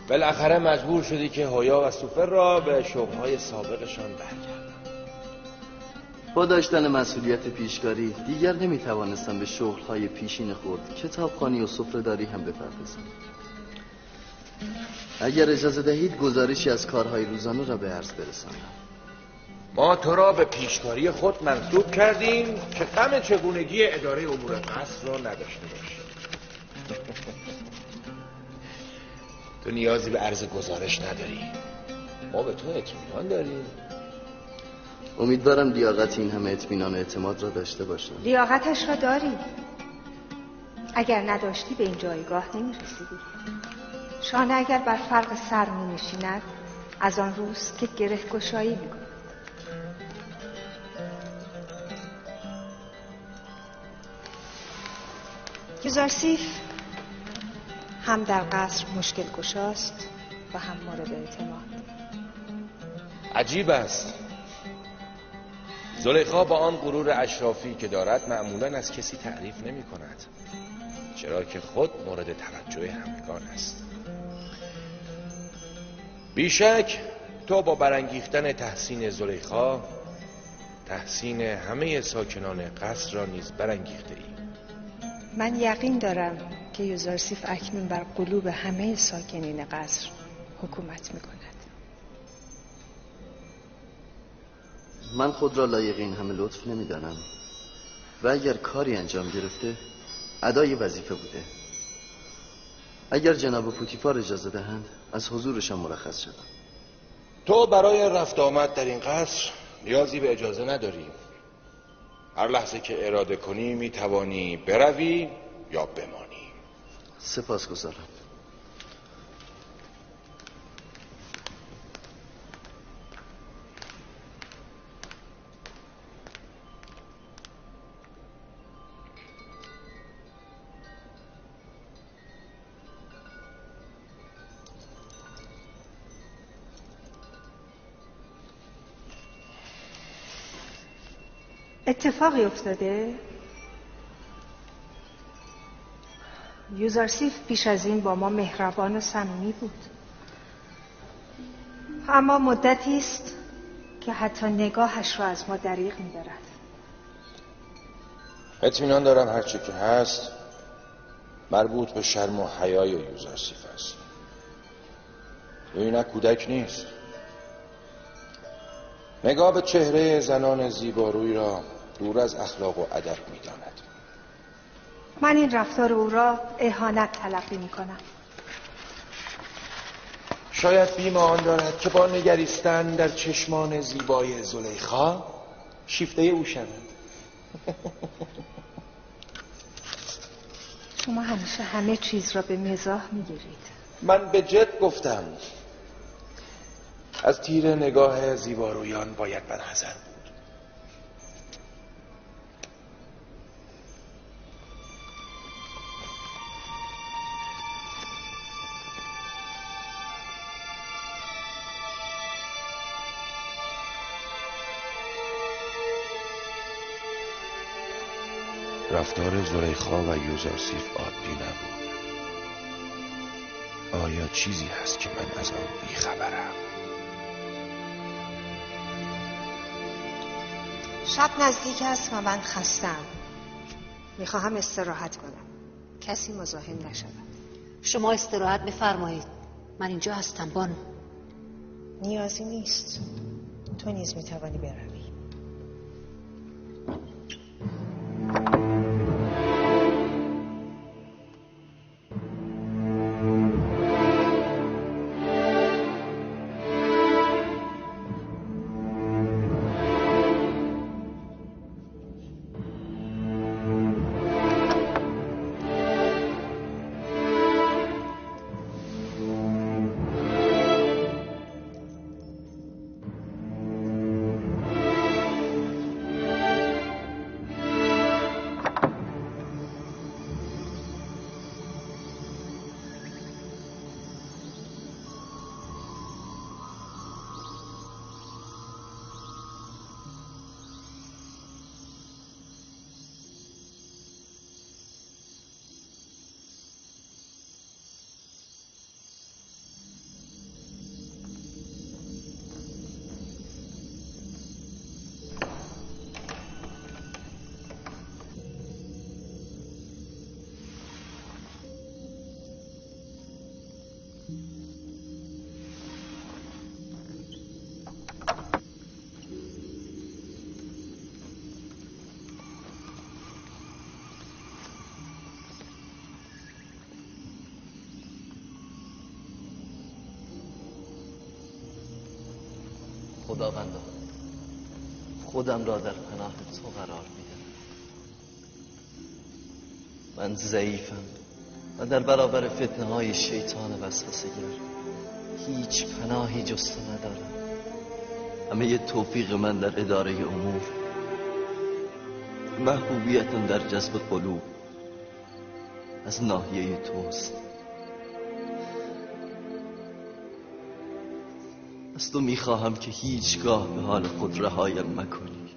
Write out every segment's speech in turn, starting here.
بالاخره مجبور شدی که هویا و سوفر را به شغل‌های سابقشان برگردن. با داشتن مسئولیت پیشکاری دیگر نمیتوانستم به شغل‌های پیشین خود کتابخوانی و سفره‌داری هم بپردازم. اگر اجازه دهید گزارشی از کارهای روزانه را به عرض برسانم. ما تو را به پیشکاری خود منصوب کردیم که غم چگونگی اداره امور قصر را نداشته باشی. تو نیازی به عرض گزارش نداری. ما به تو اطمینان داریم. امیدوارم لیاقت این همه اطمینان و اعتماد را داشته باشم. لیاقتش را داری. اگر نداشتی به این جایگاه نمی‌رسیدی. شانه اگر بر فرق سر می‌نشیند از آن روز که گره گشایی می‌کند. یوزارسیف هم در قصر مشکل گشاست و هم مورد اعتماد. عجیب است. زلیخا با آن غرور اشرافی که دارد معمولاً از کسی تعریف نمی کند، چرا که خود مورد توجه همگان است. بیشک تو با برانگیختن تحسین زلیخا تحسین همه ساکنان قصر را نیز برانگیخته ای. من یقین دارم که یوزارسیف اکنون بر قلوب همه ساکنین قصر حکومت می کند. من خود را لایق این همه لطف نمی دانم و اگر کاری انجام گرفته ادای وظیفه بوده. اگر جناب پوتیفار اجازه دهند از حضورشان مرخص شدم. تو برای رفت آمد در این قصر نیازی به اجازه نداری. هر لحظه که اراده کنی می توانی بروی یا بمانی. سپاسگزارم. اتفاقی افتاده؟ یوزارسیف پیش از این با ما مهربان و صمیمی بود، اما مدتی است که حتی نگاهش را از ما دریغ می‌دارد. اطمینان دارم هرچی که هست مربوط به شرم و حیای یوزارسیف است. او اینک کودک نیست. نگاه به چهره زنان زیباروی را دور از اخلاق و ادب می‌داند. من این رفتار او را اهانت تلقی می‌کنم. شاید بیم آن دارد که با نگریستن در چشمان زیبای زلیخا شیفته او شود. شما همیشه همه چیز را به مزاح می‌گیرید. من به جد گفتم. از تیر نگاه زیبارویان باید برحذر بود. رفتار زلیخا و یوزارسیف عادی نبود. آیا چیزی هست که من از آن بیخبرم؟ شب نزدیک است و من خستم. میخواهم استراحت کنم. کسی مزاحم نشود. شما استراحت بفرمایید. من اینجا هستم بانو. نیازی نیست. تو نیز میتوانی بروی. خداوندا خودم را در پناه تو قرار میدم. من ضعیفم و در برابر فتنه های شیطان وسوسه‌گر هیچ پناهی جز تو ندارم. همه توفیق من در اداره امور، محبوبیت در جذب قلوب از ناحیه توست. از تو میخواهم که هیچگاه به حال خود رهایم مکنی.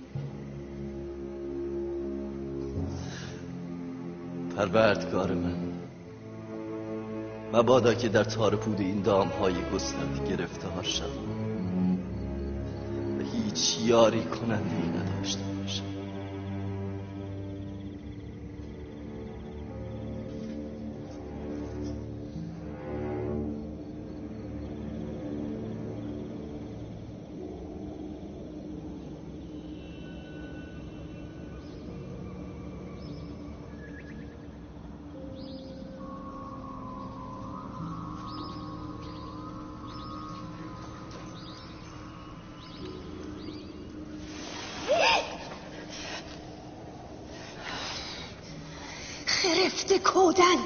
پروردگار من، مبادا که در تار پود این دامهای گسترده گرفتار شوم و هیچ یاری کننده‌ای نداشته باشم. خرفته کودن،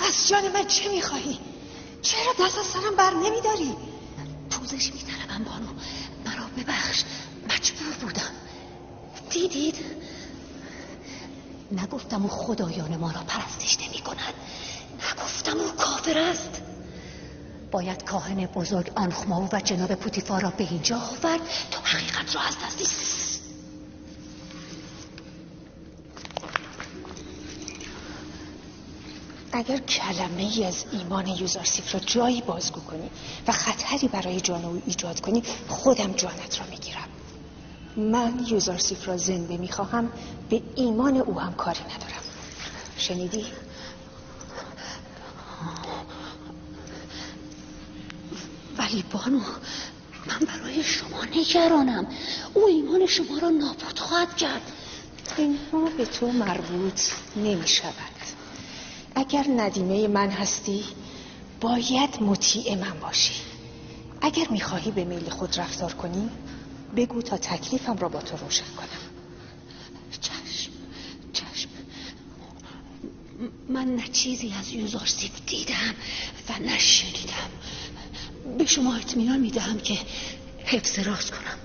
از جان من چه میخواهی؟ چرا دست از سرم بر نمیداری؟ پوزش میطلبم بانو، مرا ببخش، مجبور بودم. دیدید؟ نگفتم او خدایان ما را پرستش نمی کند، نگفتم او کافر است. باید کاهن بزرگ آنخماو و جناب پوتیفار را به اینجا آورد تا حقیقت را از دست اگر کلمه ای از ایمان یوزارسیف را جایی بازگو کنی و خطری برای جان او ایجاد کنی، خودم جانت را میگیرم. من یوزارسیف را زنده میخواهم، به ایمان او هم کاری ندارم. شنیدی؟ ولی بانو، من برای شما نگرانم. او ایمان شما را نابود خواهد کرد. اینها به تو مربوط نمی شود. اگر ندیمه من هستی باید مطیع من باشی. اگر میخواهی به میل خود رفتار کنی بگو تا تکلیفم را با تو روشن کنم. چشم. من نه چیزی از یوزارسیف دیدم و نه شنیدم. به شما اطمینان میدهم که حفظ راز کنم.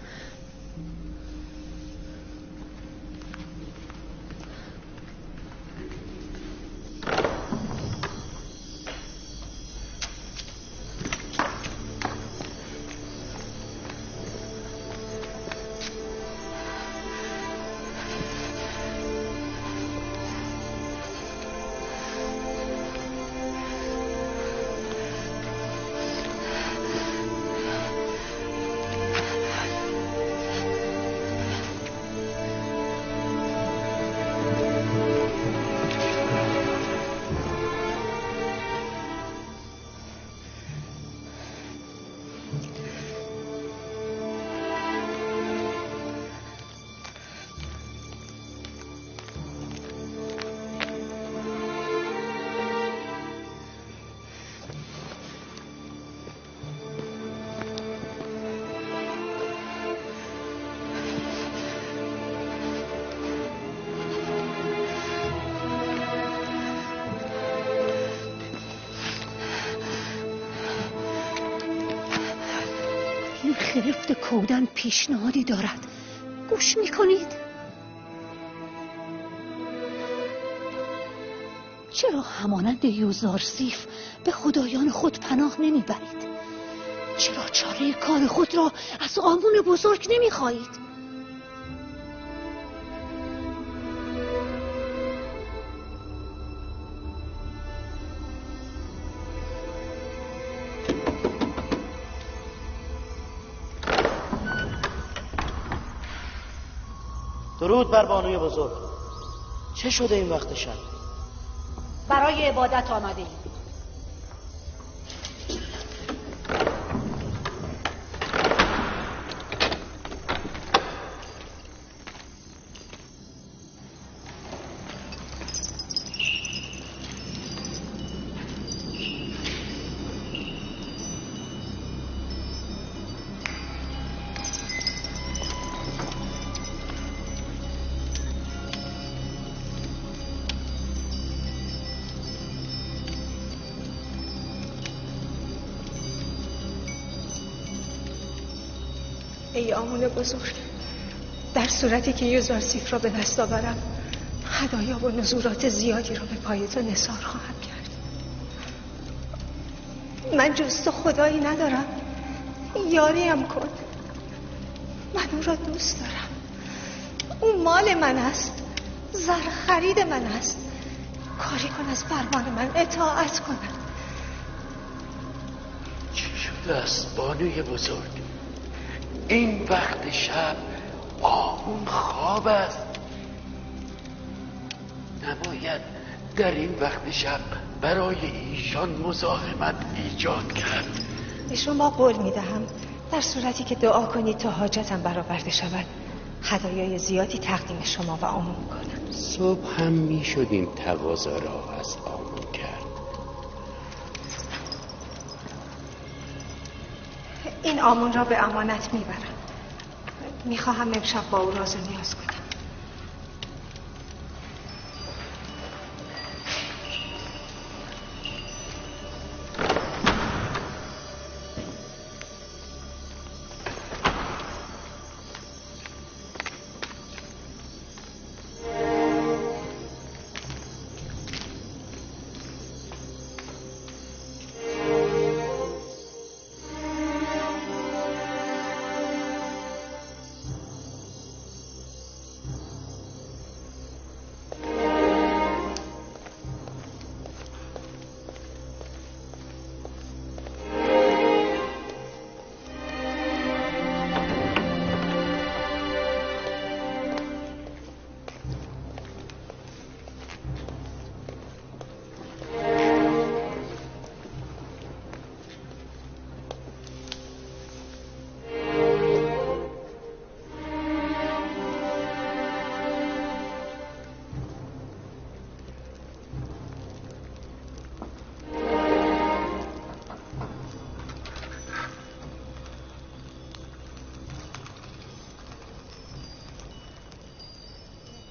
خرفت کودن پیشنهادی دارد، گوش میکنید؟ چرا همانند یوزارسیف به خدایان خود پناه نمیبرید؟ چرا چاره کار خود را از آمون بزرگ نمیخواهید؟ درود بر بانوی بزرگ. چه شده این وقت شب؟ برای عبادت آمده ایم. ای آمون بزرگ، در صورتی که یوزارسیف را به دست آورم هدایا و نزورات زیادی را به پای تو نثار خواهم کرد. من جز تو خدایی ندارم، یاریم کن. من او را دوست دارم، او مال من است، زر خرید من است. کاری کن از فرمان من اطاعت کنم. چی شده است بانوی بزرگ؟ این وقت شب آمون خواب است. نباید در این وقت شب برای ایشان مزاحمت ایجاد کرد. به شما قول میدهم در صورتی که دعا کنید تا حاجتم برآورده شود هدایای زیادی تقدیم شما و آمون کنم. صبح هم می شد این تقاضا را از آمون کرد. این آمون را به امانت میبرم. میخواهم امشب با او راز و نیاز کنم.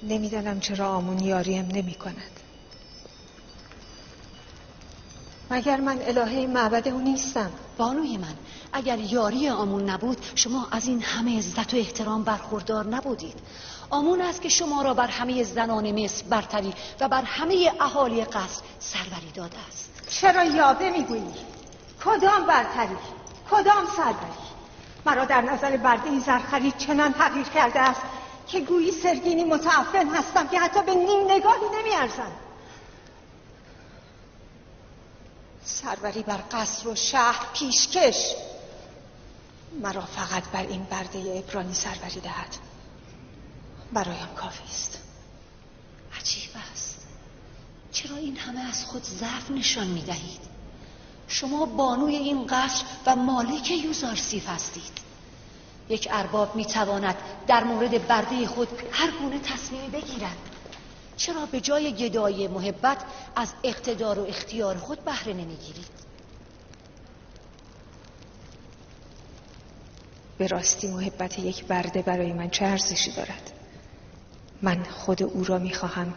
نمیدانم چرا آمون یاریم نمی کند. مگر من الهه معبد او نیستم؟ بانوی من، اگر یاری آمون نبود شما از این همه عزت و احترام برخوردار نبودید. آمون است که شما را بر همه زنان مصر برتری و بر همه اهالی قصر سروری داده است. چرا یاوه میگویی؟ کدام برتری؟ کدام سروری؟ مرا در نظر برده زرخرید چنان تغییر کرده است که گویی سرگینی متعفن هستم که حتی به نیم نگاهی نمیارزم. سروری بر قصر و شهر پیشکش، مرا فقط بر این برده عبرانی سروری دهد برایم کافی است. عجیب است، چرا این همه از خود ضعف نشان می دهید؟ شما بانوی این قصر و مالک یوزارسیف هستید. یک ارباب می تواند در مورد برده خود هر گونه تصمیمی بگیرد. چرا به جای گدایی محبت از اقتدار و اختیار خود بهره نمیگیرید؟ به راستی محبت یک برده برای من چه ارزشی دارد؟ من خود او را میخواهم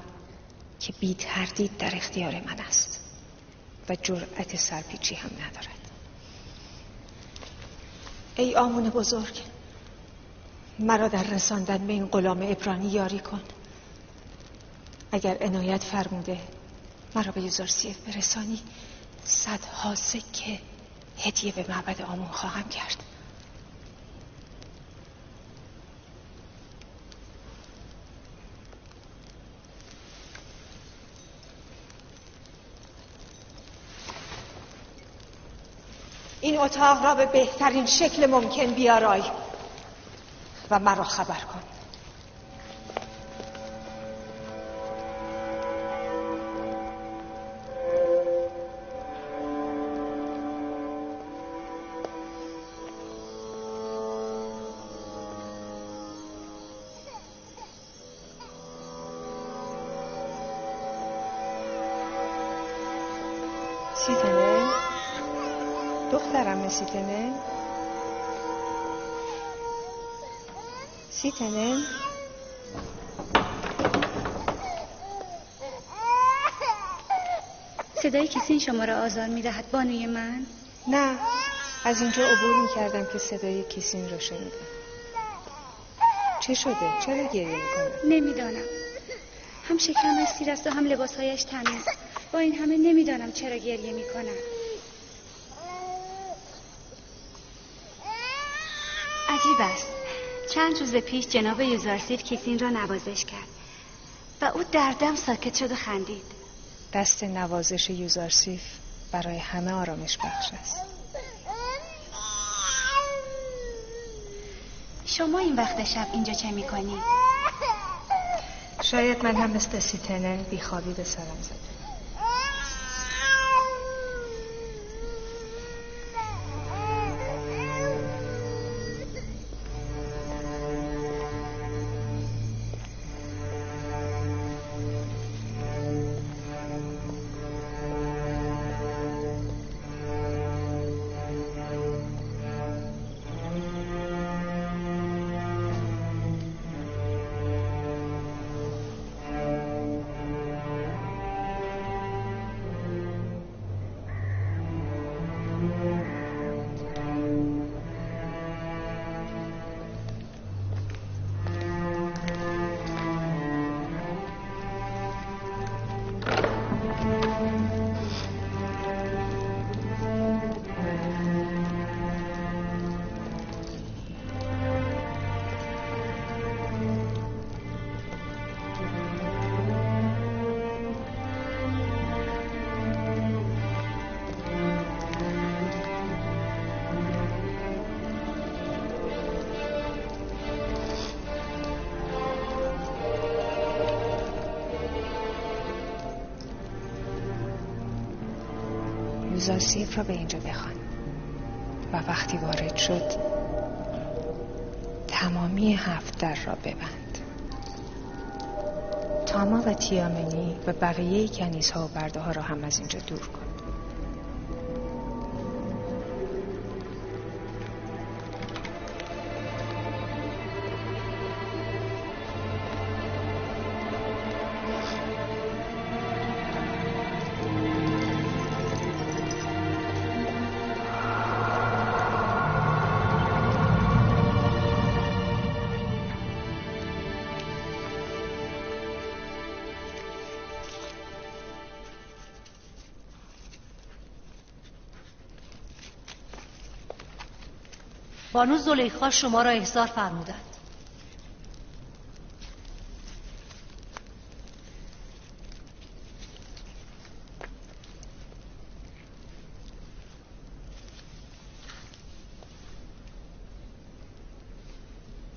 که بی تردید در اختیار من است و جرأت سرپیچی هم ندارد. ای آمون بزرگ، مرا در رساندن به این غلام عبرانی یاری کن. اگر عنایت فرموده مرا به یوزارسیف برسانی 100 سکه هدیه به معبد آمون خواهم کرد. این اتاق را به بهترین شکل ممکن بیارای و مرا خبر کن. سیتنه دخترم، سیتنه سیتنه صدای کسی این شما را آزار می‌دهد بانوی من؟ نه، از اینجا عبور می‌کردم که صدای کسی را شنیدم. چه شده؟ چرا گریه میکنه؟ نمیدانم. هم شکمش سیر است و هم لباسهایش تمیز. با این همه نمیدانم چرا گریه میکنم. عجیب است. چند روز پیش جناب یوزارسیف کیسین را نوازش کرد و او در دم ساکت شد و خندید. دست نوازش یوزارسیف برای همه آرامش بخش است. شما این وقت شب اینجا چه میکنید؟ شاید من هم مثل سیتنن بیخوابی به سرم زده. یوزارسیف را به اینجا بخوان و وقتی وارد شد تمامی 7 در را ببند. تاما و تیامنی و بقیه کنیزها و برده ها را هم از اینجا دور کن. بانو زلیخا شما را احضار فرمودند.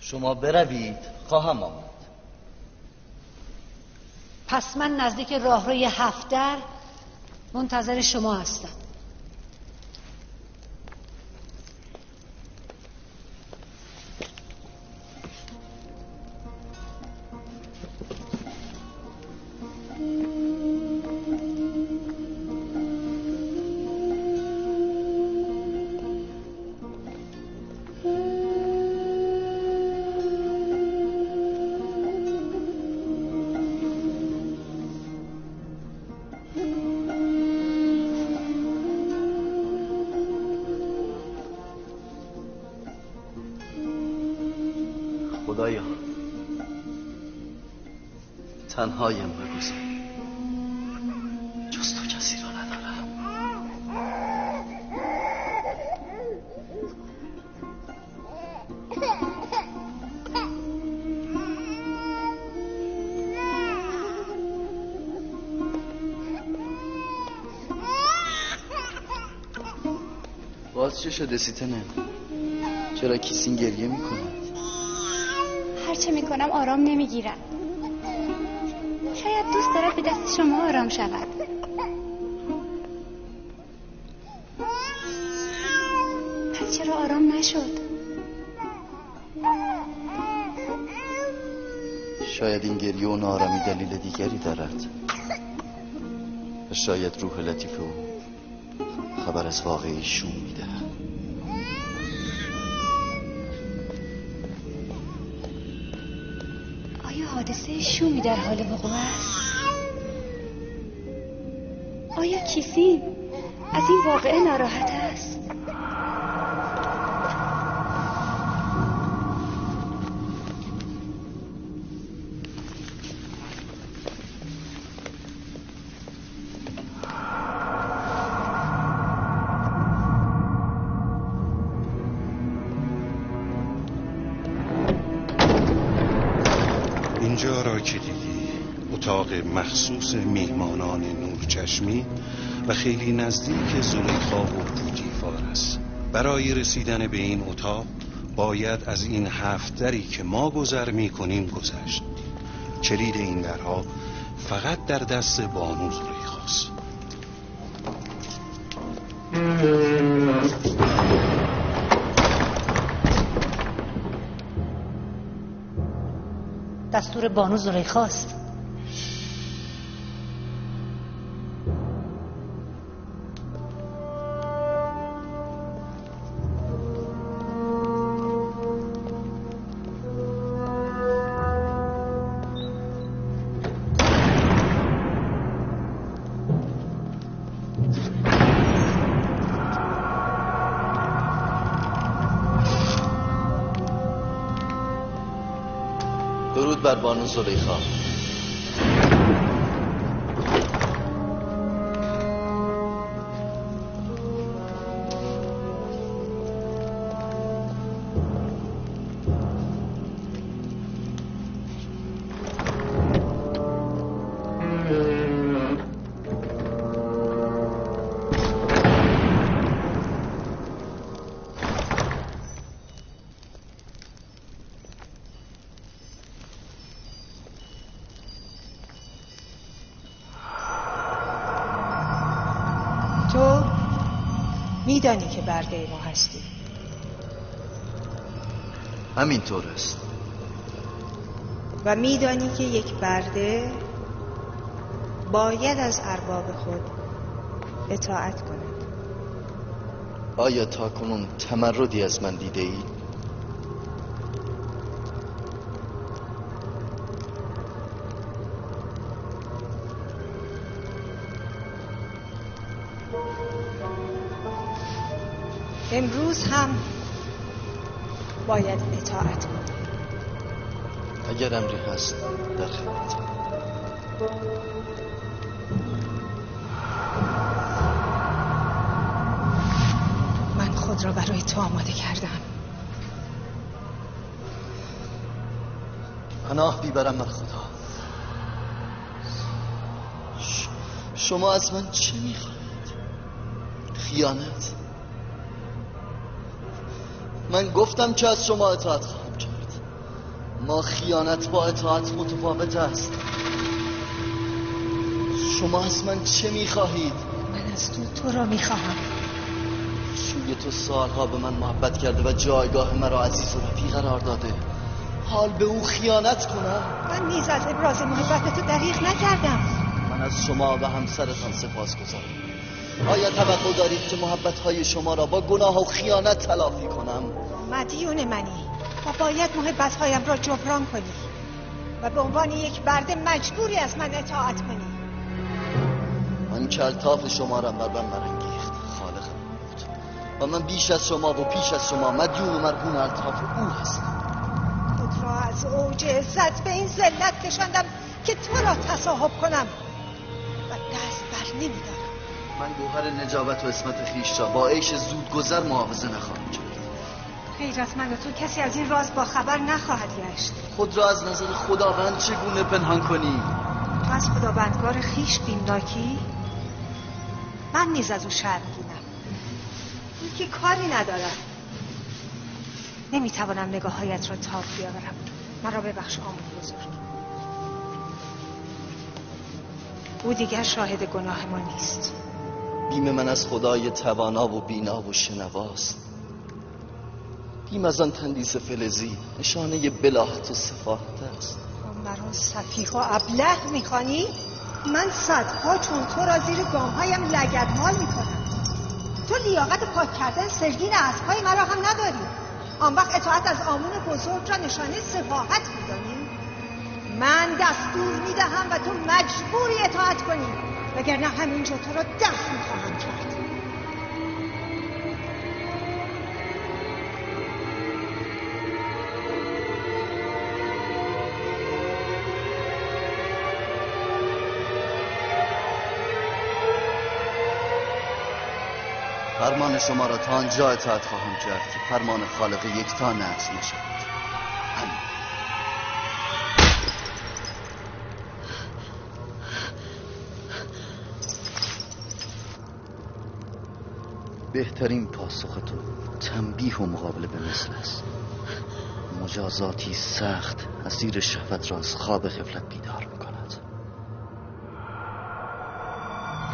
شما بروید، خواهم آمد. پس من نزدیک راهروی 7 در منتظر شما هستم. خدایا تنهایم بگذار، جز تو کسی را ندارم. باز چه شده سیتنه؟ چرا کیسین گریه میکنه؟ هرچه میکنم آرام نمیگیرم. شاید دوست دارد به دست شما آرام شود. پس چرا آرام نشد؟ شاید این گریه و نارامی دلیل دیگری دارد و شاید روح لطیف او خبر از واقعی شوم میدهد. آیا حادثه شومی در حال وقوع است؟ آیا کیسین از این واقعه ناراحت است؟ اینجا را که دیدی اتاق مخصوص میهمانان نورچشمی و خیلی نزدیک زلیخا و پوتیفار است. برای رسیدن به این اتاق باید از این 7 دری که ما گذر می‌کنیم گذشت. کلید این درها فقط در دست بانو زلیخاست. دستور بانو زلیخاست. درود بر بانو زلیخا. تو میدانی که برده ما هستی. همینطور است. و میدانی که یک برده باید از ارباب خود اطاعت کند. آیا تا کنون تمردی از من دیده ای؟ امروز هم باید اطاعت کنی. اگر امری هست در خدمت. من خود را برای تو آماده کردم. پناه بیبرم بر خدا. شما از من چه میخواهید؟ خیانت؟ من گفتم که از شما اطاعت خواهم کرد. ما خیانت با اطاعت متفاوت است. شما از من چه میخواهید؟ من از تو را میخواهم. شوی تو سالها به من محبت کرده و جایگاه مرا عزیز و رفیق قرار داده. حال به او خیانت کنم؟ من نیز از ابراز محبت تو دریغ نکردم. من از شما و همسرتان سپاس گذارم. آیا توقع دارید که محبت‌های شما را با گناه و خیانت تلافی کنم؟ مدیون منی و باید محبت‌هایم را جبران کنی و به عنوان یک برده مجبوری از من اطاعت کنی. من که الطاف شما را بر من برانگیخت خالقم بود و من بیش از شما و پیش از شما مدیون و مرهون الطاف او هستم. خود را از اوج عزت به این ذلت کشاندم که تو را تصاحب کنم و دست بر نمیدارم. من گوهر نجابت و عصمت خویش را با عیش زودگذر محافظه نخواهم کرد. غیر از من و تو کسی از این راز با خبر نخواهد گشت. خود را از نظر خداوند چگونه پنهان کنی؟ تو از خداوندگار خویش بیمناکی؟ من نیز از او شرمگینم. این که کاری ندارم. نمیتوانم نگاههایت را تاب بیاورم. مرا ببخش آمون بزرگ. او دیگر شاهد گناه ما نیست. بیم من از خدای توانا و بینا و شنواست. بیم از آن تندیس فلزی نشانه بلاهت و سفاهت است. مرا سفیه و ابله میخوانی؟ من صدها چون تو را زیر گامهایم لگدمال میکنم. تو لیاقت پاک کردن سرگین اسبهای مرا هم نداری. آن وقت اطاعت از آمون بزرگ را نشانه سفاهت میدانی؟ من دستور میدهم و تو مجبوری اطاعت کنی، وگرنه همینجا تو را دفن خواهم کرد. فرمان شما را تا آنجا اطاعت خواهم کرد که فرمان خالق یکتا نقض نشود. همین. بهترین پاسخ تو تنبیه و مقابله به مثل است. مجازاتی سخت اسیر شهوت را از خواب غفلت بیدار می‌کند.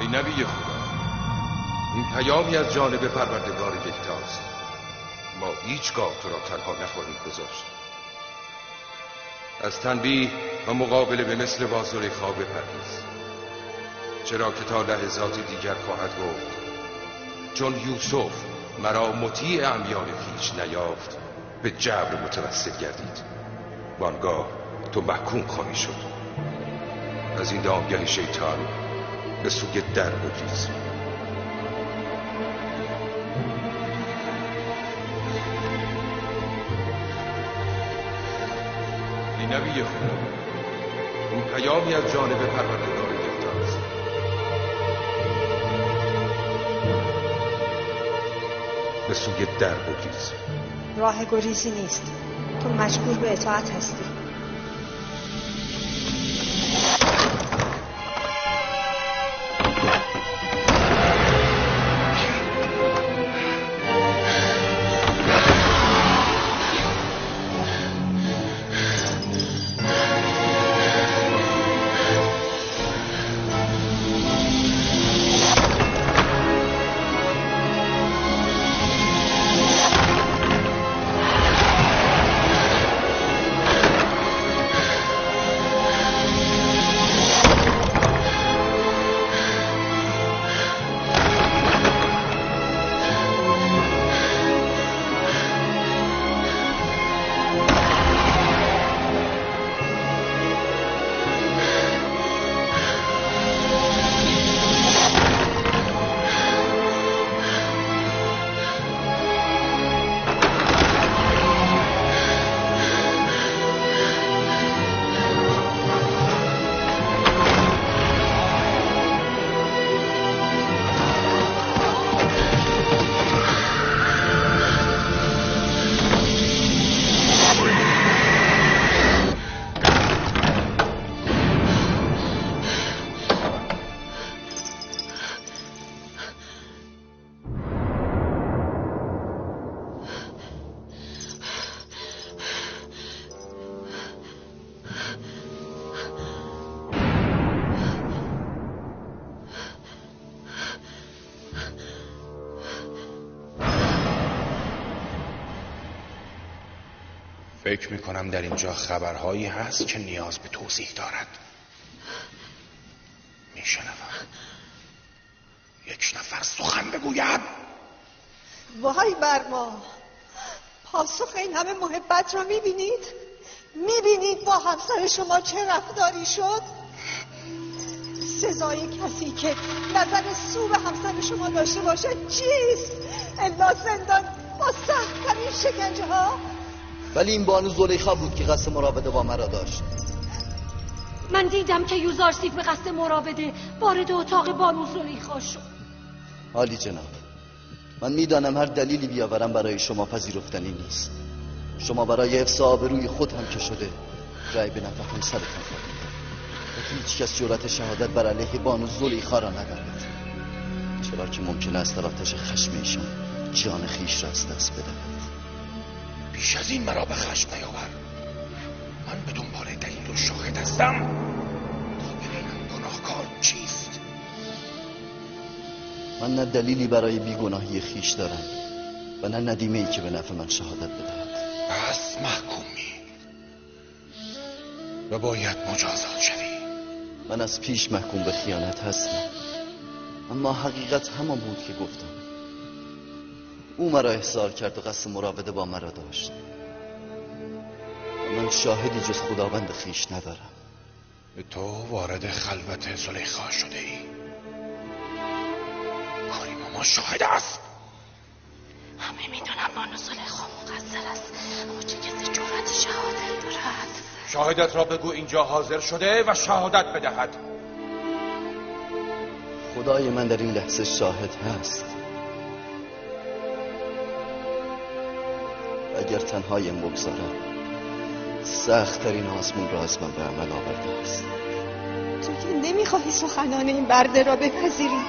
ای نبی خدا، این پیامی از جانب پروردگار یکتاست. ما هیچگاه تو را تنها نخواهیم گذاشت. از تنبیه و مقابله به مثل با زلیخا بپرهیز، چرا که تا لحظات دیگر خواهد گفت چون یوسف مرا مطیع عمیان خویش نیافت به جبر متوسل گردید، وانگاه تو محکوم خواهی شد. از این دامگه شیطان به سوی در بگریز. ای نبی خدا، این پیامی از جانب پروردگار یکتاست. به سوی در بگریز. راه گریزی نیست، تو مجبور به اطاعت هستی. فکر میکنم در اینجا خبرهایی هست که نیاز به توضیح دارد. میشنوم یک نفر سخن بگوید. وای بر ما، پاسخ این همه محبت را میبینید؟ میبینید با همسر شما چه رفتاری شد؟ سزای کسی که نظر سو به همسر شما داشته باشه چیست؟ الا زندان با سخت‌ترین شکنجه ها. ولی این بانو زلیخا بود که قصد مراوده با مرا داشت. من دیدم که یوزارسیف به قصد مراوده وارد اتاق بانو زلیخا شد. عالی جناب، من میدانم هر دلیلی بیاورم برای شما پذیرفتنی نیست. شما برای حفظ آبروی خود هم که شده رأی به نفع همسرتان خواهید و هیچ کس جرأت شهادت بر علیه بانو زلیخا را ندارد، چرا که ممکن است در آتش خشم ایشان جان خویش را از دست بدهد. بیش از این مرا به خشم نیاور. من به دنبال دلیل و شاهد هستم تا ببینم گناهکار چیست. من نه دلیلی برای بیگناهی خویش دارم و نه ندیمه‌ای که به نفع من شهادت بدهد. پس محکومی و باید مجازات شوی. من از پیش محکوم به خیانت هستم، اما حقیقت همان بود که گفتم. او مرا احضار کرد و قصد مراوده با مرا داشت و من شاهدی جز خداوند خویش ندارم. تو وارد خلوت زلیخا شده ای. کاریم ما شاهد است. همه میدونم بانو زلیخا مقصر است، اما چه کسی جرأت شهادت دارد؟ شاهدت را بگو اینجا حاضر شده و شهادت بدهد. خدای من در این لحظه شاهد هست. اگر تنهایم بگذارم سخت‌ترین آزمون را از من به عمل آورده است. تو که نمیخواهی سخنان این برده را بپذیری.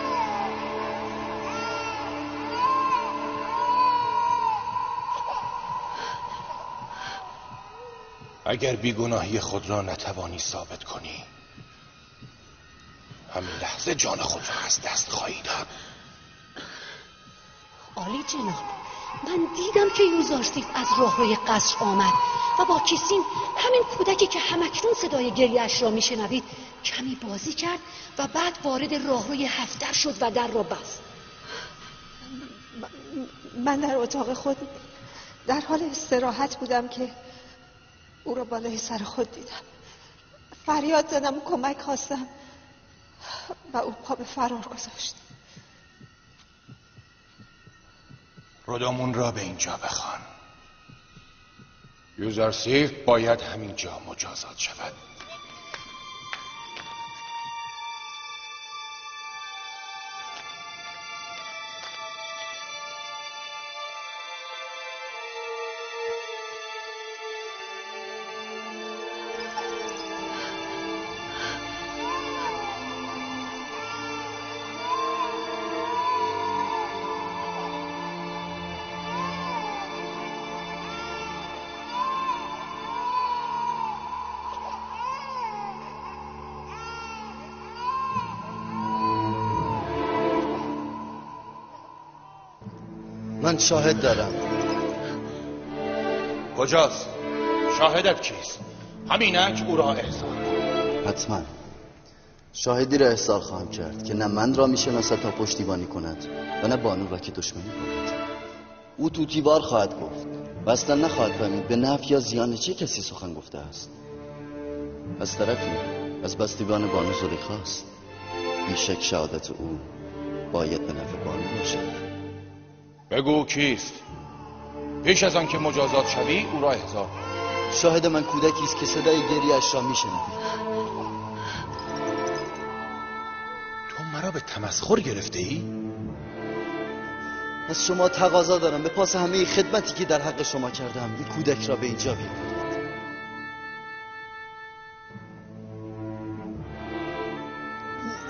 اگر بیگناهی خود را نتوانی ثابت کنی، همین لحظه جان خود را از دست خواهی داد. عالی جناب، من دیدم که یوزارسیف از راهروی قصر آمد و با کیسین، همین کودکی که همکنون صدای گریه‌اش را میشنوید، کمی بازی کرد و بعد وارد راهروی هفتر شد و در را بست. من در اتاق خود در حال استراحت بودم که او را بالای سر خود دیدم. فریاد زدم و کمک خواستم و او پا به فرار گذاشت. رودامون را به اینجا بخوان. یوزارسیف باید همینجا مجازات شود. من شاهد دارم. کجاست؟ شاهدت کیست؟ همینک او را احضار. حتما شاهدی را احضار خواهم کرد که نه من را میشناسد تا پشتیبانی کند و نه بانو را که دشمنی کند. او تو دیوار خواهد گفت و اصلا نخواهد فهمید به نفع یا زیان چه کسی سخن گفته است. از طرفی از بستگان بانو زلیخاست. بیشک شهادت او باید به نفع بانو باشد. بگو کیست؟ پیش از آن که مجازات شوی او را احضار کن. شاهد من کودکی است که صدای گریه‌اش را میشنوید. تو مرا به تمسخر گرفته ای؟ از شما تقاضا دارم به پاس همه خدمتی که در حق شما کردم این کودک را به اینجا بیارید.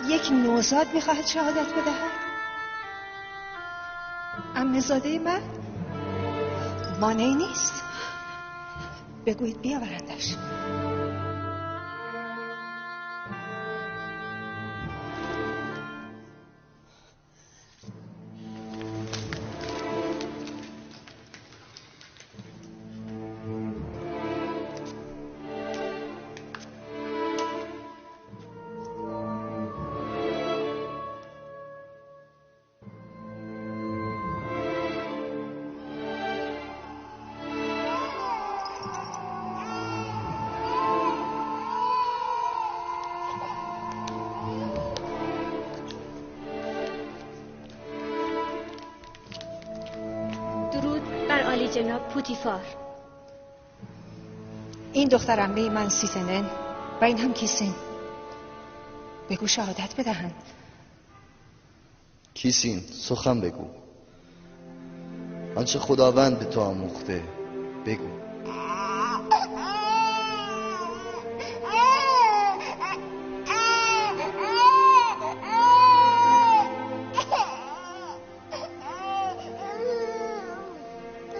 یک نوزاد میخواهد شهادت بدهد؟ عمه‌زاده من؟ مانعی نیست. بگویید بیاورندش. جناب پوتیفار. این دختر عمه من سیزنن و این هم کیسین. بگو شهادت بدهند. کیسین سخن بگو. آنچه خداوند به تو آموخته بگو.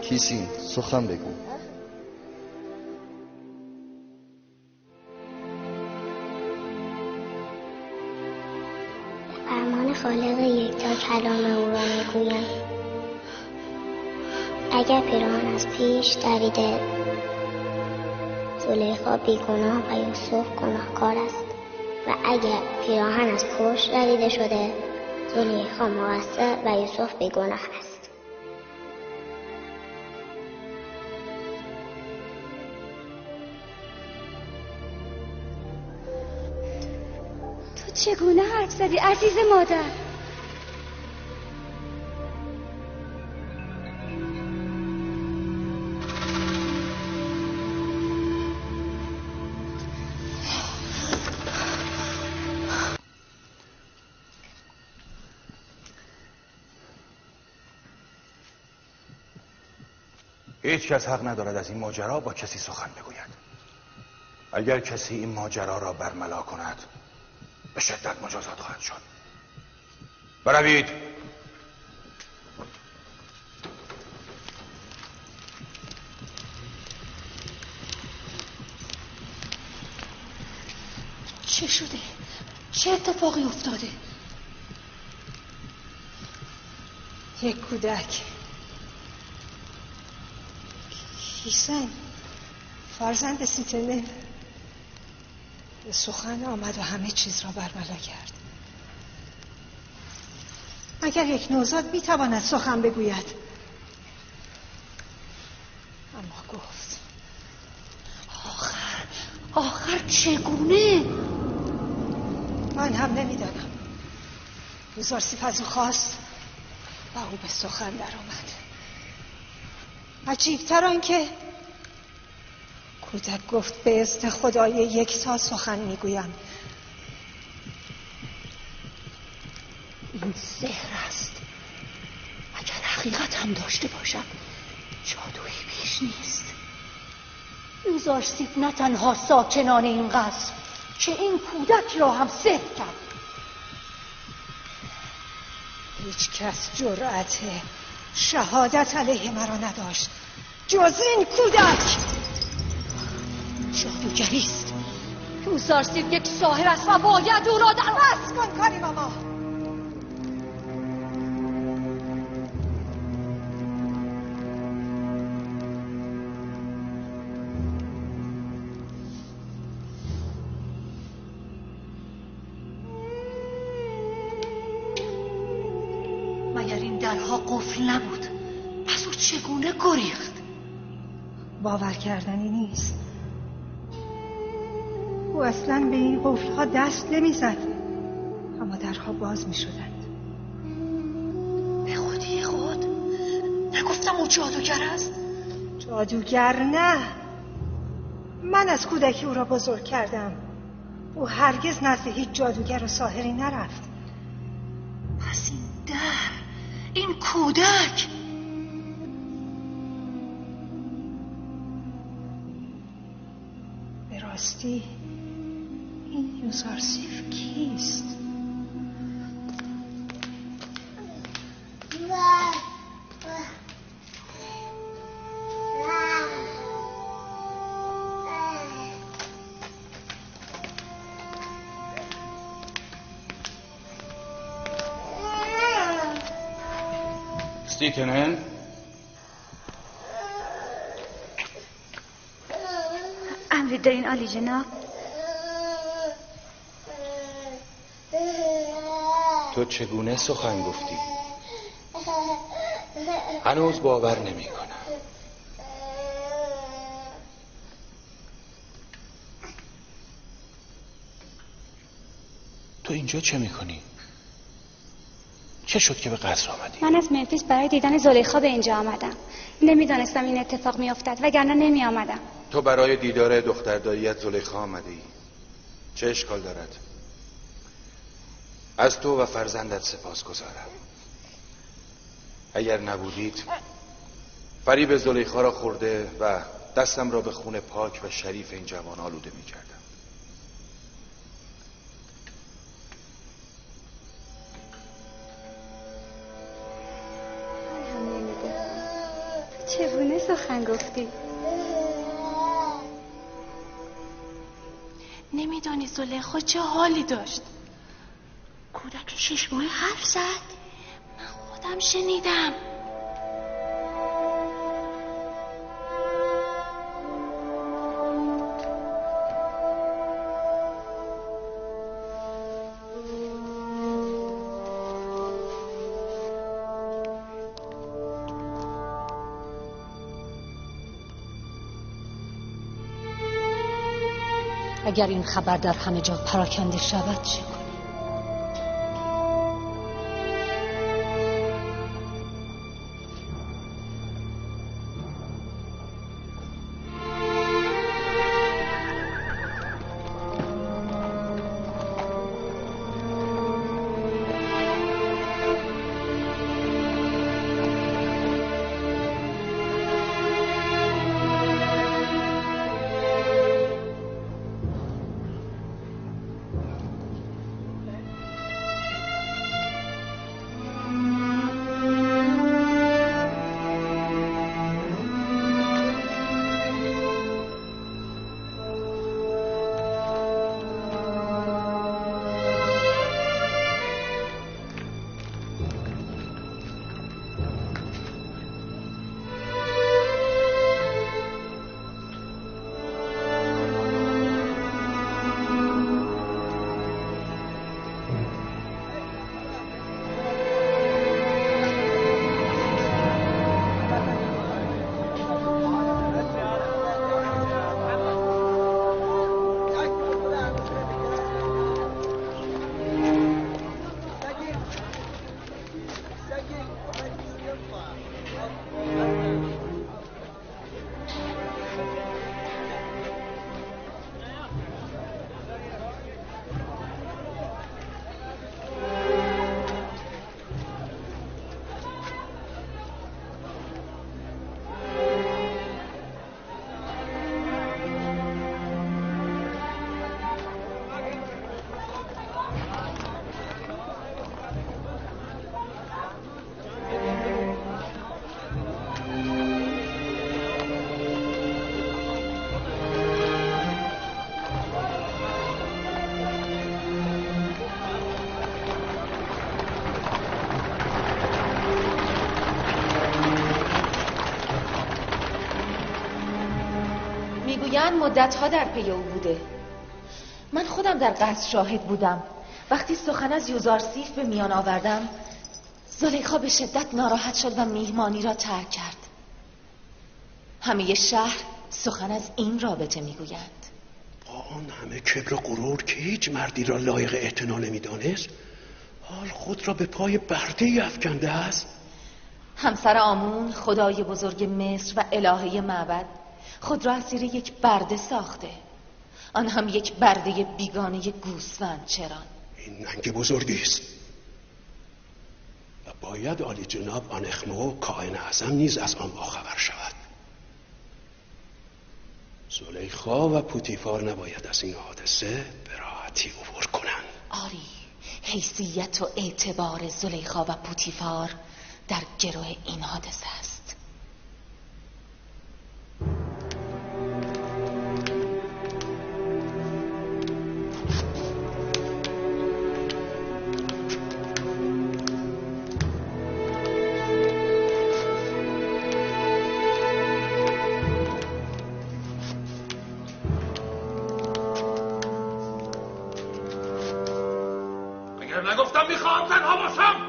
کیسین سخن بگو. فرمان خالق یکتا کلام او را میگویم. اگر پیراهن از پیش دریده زلیخا بیگناه و یوسف گناهکار است و اگر پیراهن از پشت دریده شده زلیخا مقصر و یوسف بیگناه است. چگونه حرف زدی عزیز مادر؟ هیچ کس حق ندارد از این ماجرا با کسی سخن بگوید. اگر کسی این ماجرا را برملا کند به شدت مجازات خواهد شد. بروید. چه شده؟ چه اتفاقی افتاده؟ یک کودک کیسن فرزند سیتنه به سخن آمد و همه چیز را برملا کرد. اگر یک نوزاد میتواند سخن بگوید، اما گفت. آخر چگونه؟ من هم نمیدانم. یوزارسیف از او خواست و او به سخن در آمد. عجیبتر آنکه کودک گفت به اذن خدای یکتا سخن میگویم. این سحر است. اگر حقیقت هم داشته باشد جادویی بیش نیست. یوزارسیف نه تنها ساکنان این قصر که این کودک را هم سحر کرد. هیچ کس جرأت شهادت علیه مرا نداشت جز این کودک. جادوگری است. یوزارسیف یک ساحر است و باید او را در بس کن کاری ماما. مگر این درها قفل نبود؟ پس او چگونه گریخت؟ باور کردنی نیست. او اصلا به این قفل‌ها دست نمی‌زد، اما درها باز می‌شدند. به خودی خود نگفتم او جادوگر است؟ جادوگر نه. من از کودکی او را بزرگ کردم. او هرگز نزد هیچ جادوگر و ساحری نرفت. پس این در، این کودک، به راستی این یوزارسیف کیست؟ ستیتنن؟ امری دارین عالی جناب؟ تو چگونه سخن گفتی؟ هنوز باور نمی کنم. تو اینجا چه میکنی؟ چه شد که به قصر آمدی؟ من از منفیس برای دیدن زلیخا به اینجا آمدم. نمیدانستم این اتفاق میافتد وگرنه نمی آمدم. تو برای دیدار دختر داییت زلیخا آمدی. چه اشکال دارد؟ از تو و فرزندت سپاسگزارم. اگر نبودید فریب زلیخا را خورده و دستم را به خون پاک و شریف این جوان آلوده می کردم. چگونه سخن گفتی؟ نمیدانی زلیخا چه حالی داشت؟ کودک 6 ماه حرف زد. من خودم شنیدم. اگر این خبر در همه جا پراکنده شود چه کنی؟ قطعا مدتها در پی او بوده. من خودم در قصر شاهد بودم. وقتی سخن از یوزارسیف به میان آوردم، زلیخا به شدت ناراحت شد و میهمانی را ترک کرد. همه شهر سخن از این رابطه میگویند. با آن همه کبر و غرور که هیچ مردی را لایق اعتنا نمیدانست، حال خود را به پای برده افکنده است. همسر آمون، خدای بزرگ مصر و الهه معبد، خود را اسیر یک برده ساخته، آن هم یک برده بیگانه گوسفند چران. این ننگ بزرگی است و باید عالی جناب آنخمو کاهن اعظم نیز از آن باخبر شود. زلیخا و پوتیفار نباید از این حادثه به راحتی عبور کنند. آری، حیثیت و اعتبار زلیخا و پوتیفار در گروه این حادثه است. نگفتم میخوام تنها باشم؟